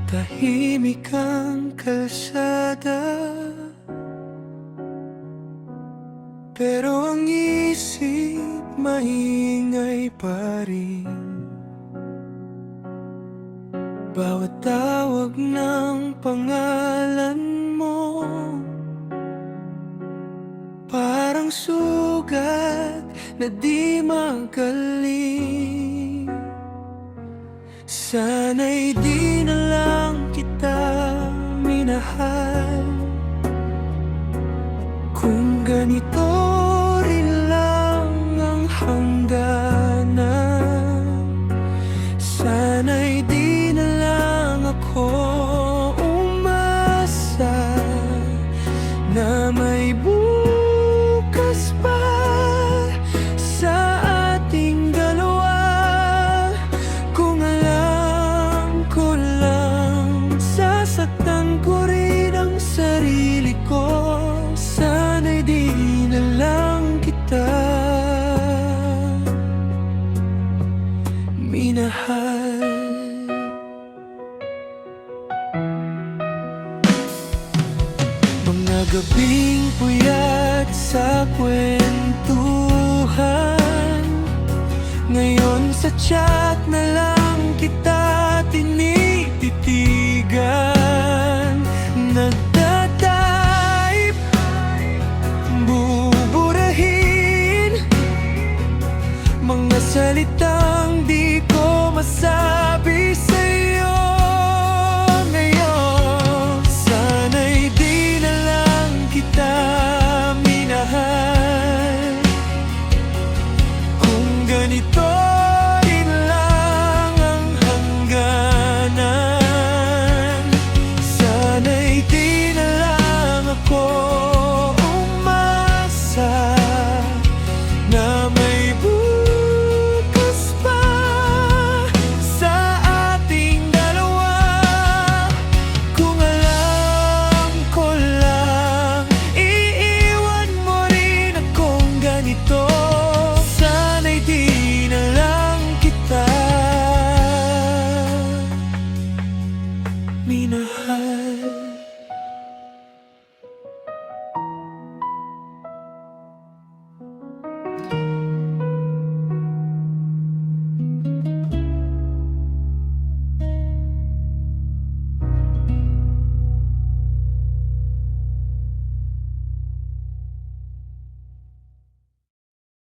Tahimik ang kalsada, pero ang isip maingay pa rin. Bawat tawag ng pangalan mo parang sugat na di magaling. Sana'y di na lang kita minahal, kung ganito rin lang ang hangganan. Sana'y di na lang ako umasa na may bukas pa sa ating dalawa. Kung alam ko lang, sasaktan ko rin ang sarili ko. Sana'y di na lang kita minahal. Mga gabing puyat sa kwentuhan, ngayon sa chat na lang kita tinititigan. Nagtatype, buburahin mga salitang di ko masabi sa'yo ngayon. Sana'y di na lang kita minahal, kung ganito rin lang ang hangganan. Sana'y di na lang ako umasa na may bukas pa sa ating dalawa. Kung alam ko lang, iiwan mo rin akong ganito. Sana'y di na lang kita minahal.